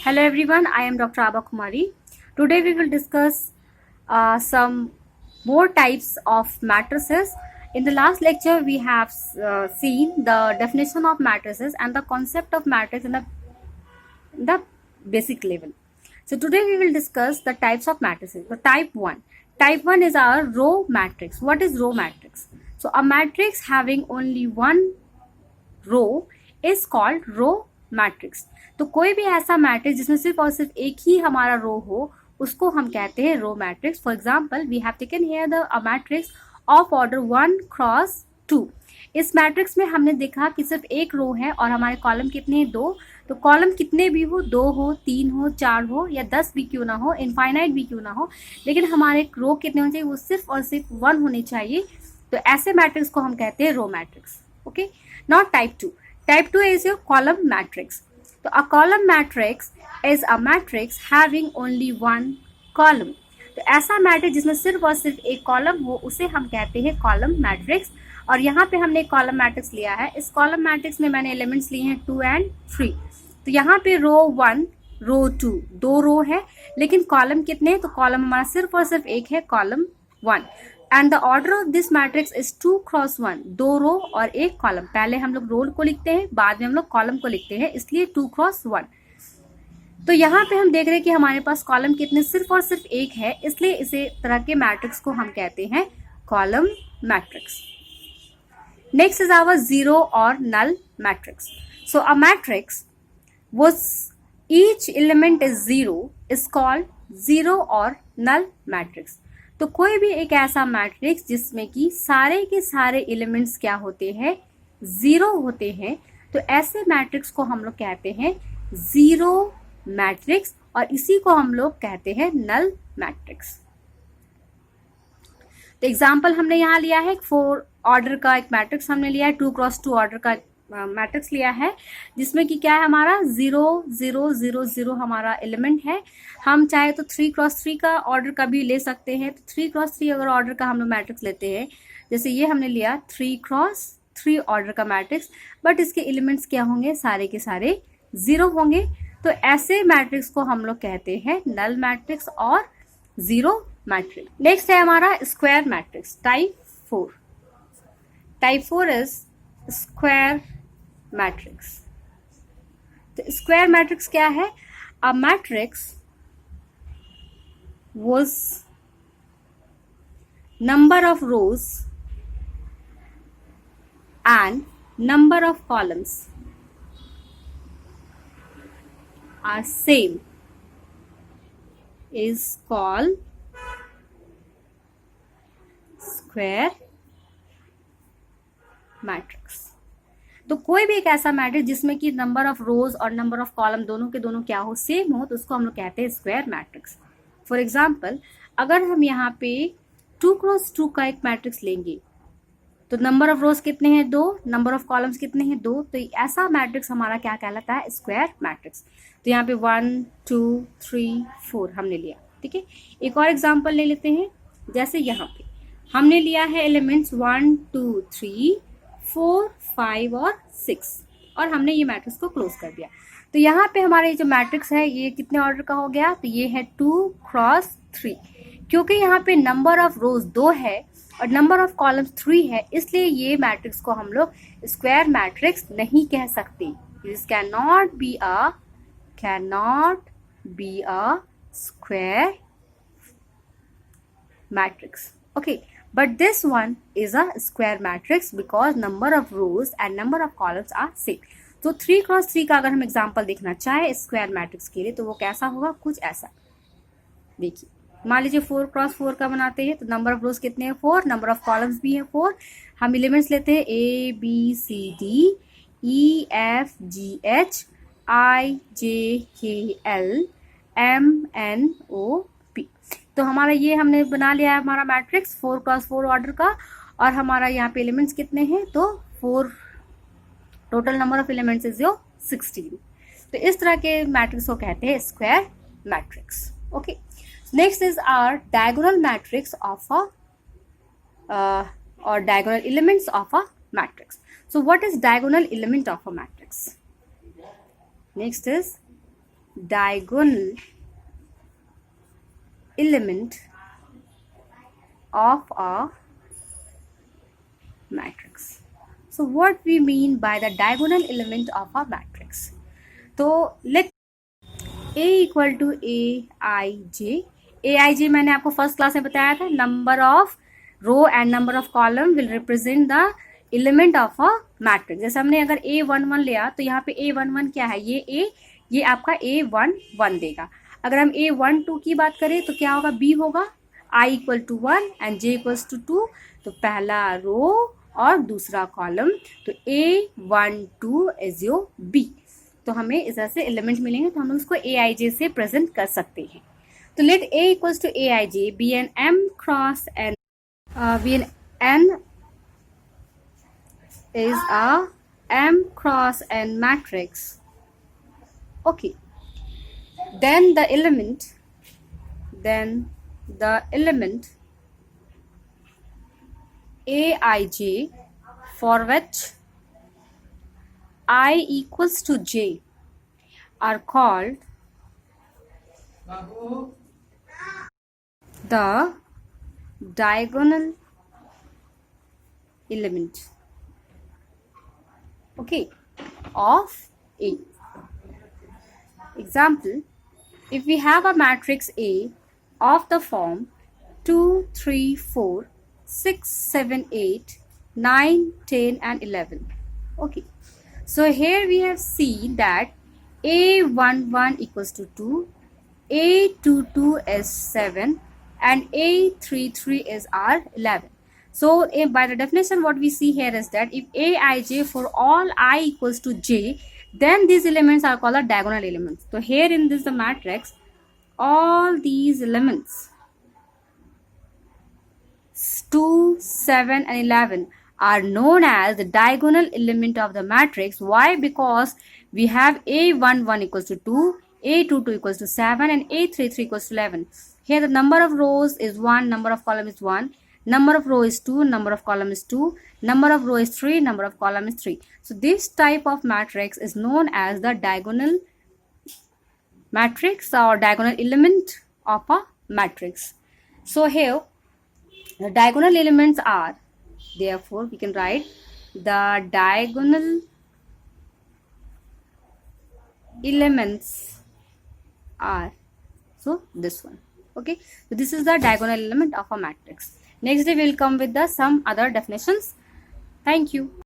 Hello everyone, I am Dr. Aba Kumari. Today we will discuss some more types of matrices. In the last lecture we have seen the definition of matrices and the concept of matrix in the basic level. So today we will discuss the types of matrices. So type 1. Type 1 is our row matrix. What is row matrix? So a matrix having only one row is called row matrix. तो कोई भी ऐसा matrix जिसमें सिर्फ और सिर्फ एक ही हमारा रो हो उसको हम कहते हैं row matrix. For example we have taken here the matrix of order 1x2. इस मैट्रिक्स में हमने देखा कि सिर्फ एक रो है और हमारे कॉलम कितने हैं? 2. तो कॉलम कितने भी हो, 2 हो, 3 हो, 4 हो या 10 भी क्यों ना हो, इनफाइनाइट भी क्यों ना हो, लेकिन हमारे रो कितने होने चाहिए? वो सिर्फ और सिर्फ 1 होने चाहिए. तो ऐसे मैट्रिक्स को हम कहते हैं row matrix. Okay. Now type 2. Type 2 is your column matrix. So a column matrix is a matrix having only one column. तो ऐसा मैट्रिक्स जिसमें सिर्फ और सिर्फ एक कॉलम हो उसे हम कहते हैं कॉलम मैट्रिक्स. और यहाँ पे हमने कॉलम मैट्रिक्स लिया है. इस कॉलम मैट्रिक्स में मैंने एलिमेंट्स लिए हैं 2 and 3. तो यहाँ पे रो 1, रो 2, 2 रो है, लेकिन कॉलम कितने हैं? तो कॉलम हमारा सिर्फ और सिर्फ एक है, column 1. And the order of this matrix is 2x1. 2 रो और एक कॉलम. पहले हम लोग रो को लिखते हैं, बाद में हम लोग कॉलम को लिखते हैं, इसलिए 2x1. तो यहाँ पे हम देख रहे हैं कि हमारे पास कॉलम कितने? सिर्फ और सिर्फ एक है, इसलिए इसे तरह के मैट्रिक्स को हम कहते हैं column matrix. Next is our zero और null matrix. So a matrix was each element is zero is called zero और नल मैट्रिक्स. तो कोई भी एक ऐसा मैट्रिक्स जिसमें कि सारे के सारे एलिमेंट्स क्या होते हैं? जीरो होते हैं. तो ऐसे मैट्रिक्स को हम लोग कहते हैं जीरो मैट्रिक्स और इसी को हम लोग कहते हैं नल मैट्रिक्स. तो एग्जाम्पल हमने यहाँ लिया है 4 ऑर्डर का एक मैट्रिक्स हमने लिया है, 2x2 ऑर्डर का मैट्रिक्स लिया है, जिसमें कि क्या है हमारा 0 0 0 0 हमारा एलिमेंट है. हम चाहे तो 3x3 का ऑर्डर का भी ले सकते हैं. तो 3x3 अगर ऑर्डर का हम लोग मैट्रिक्स लेते हैं, जैसे ये हमने लिया 3x3 ऑर्डर का मैट्रिक्स, बट इसके एलिमेंट्स क्या होंगे? सारे के सारे 0 होंगे. तो ऐसे मैट्रिक्स को हम लोग कहते हैं नल मैट्रिक्स और जीरो मैट्रिक्स. नेक्स्ट है हमारा square matrix, type 4. Type 4 is square matrix. तो स्क्वायर मैट्रिक्स क्या है? अ matrix was number of rows and number of columns are same is called square matrix. तो कोई भी एक ऐसा मैट्रिक्स जिसमें कि नंबर ऑफ रोज और नंबर ऑफ कॉलम दोनों के दोनों क्या हो? सेम हो, तो उसको हम लोग कहते हैं स्क्वायर मैट्रिक्स. फॉर एग्जाम्पल अगर हम यहाँ पे 2x2 का एक मैट्रिक्स लेंगे तो नंबर ऑफ रोज कितने हैं? 2. नंबर ऑफ कॉलम्स कितने हैं? 2. तो ऐसा मैट्रिक्स हमारा क्या कहलाता है? Square matrix. तो यहाँ पे 1 2 3 4 हमने लिया. ठीक है. एक और एग्जाम्पल ले लेते हैं. जैसे यहाँ पे हमने लिया है एलिमेंट्स 1 2 3 4 5 और 6 और हमने ये मैट्रिक्स को क्लोज कर दिया. तो यहाँ पे हमारे जो मैट्रिक्स है ये कितने ऑर्डर का हो गया? तो ये है 2x3. क्योंकि यहाँ पे नंबर ऑफ रोज 2 है और नंबर ऑफ कॉलम्स 3 है, इसलिए ये मैट्रिक्स को हम लोग स्क्वायर मैट्रिक्स नहीं कह सकते. This can not be a square matrix. Okay. But this one is a square matrix because number of rows and number of columns are same. तो 3x3 का अगर हम एग्जाम्पल देखना चाहे स्क्वायर मैट्रिक्स के लिए तो वो कैसा होगा? कुछ ऐसा. देखिए मान लीजिए 4x4 का बनाते हैं तो नंबर ऑफ रोज कितने हैं? 4. नंबर ऑफ कॉलम्स भी है 4. हम एलिमेंट्स लेते हैं ABCDEFGH IJKL MNOP. तो हमारा ये हमने बना लिया है हमारा मैट्रिक्स 4x4 ऑर्डर का. और हमारा यहाँ पे एलिमेंट्स कितने हैं? तो 4. Total number of elements is 16. तो इस तरह के मैट्रिक्स को कहते हैं square matrix. Okay. Next is our diagonal matrix of a or diagonal elements of a matrix. So what is diagonal element of a matrix? Next is diagonal element of a matrix. So what we mean by the diagonal element of a matrix? So let A equal to Aij. Aij मैंने आपको first class में बताया था, number of row and number of column will represent the element of a matrix. जैसे हमने अगर A11 लिया तो यहाँ पे A11 क्या है, ये आपका A11 देगा. अगर हम A12 की बात करें तो क्या होगा, B होगा, I equal to 1 and J equals to 2. तो पहला रो और दूसरा कॉलम, तो A12 इज योर B. तो हमें इस तरह से एलिमेंट मिलेंगे, तो हम लोग इसको Aij से प्रेजेंट कर सकते हैं. तो let A equals to Aij be an M cross N, be an N is a M cross N matrix. Okay, then the element Aij for which I equals to J are called the diagonal element, okay, of A. Example, if we have a matrix A of the form 2, 3, 4, 6, 7, 8, 9, 10 and 11. Okay, so here we have seen that A11 equals to 2, A22 is 7 and A33 is our 11. So by the definition what we see here is that if Aij for all I equals to J, then these elements are called the diagonal elements. So here in this the matrix, all these elements 2, 7 and 11 are known as the diagonal element of the matrix. Why? Because we have A11 equals to 2, A22 equals to 7 and A33 equals to 11. Here the number of rows is 1, number of column is 1, number of row is 2, number of column is 2, number of row is 3, number of column is 3. So this type of matrix is known as the diagonal matrix or diagonal element of a matrix. So here the diagonal elements are, therefore we can write the diagonal elements are, so this one. Okay, so this is the diagonal element of a matrix. Next day we will come with the some other definitions. Thank you.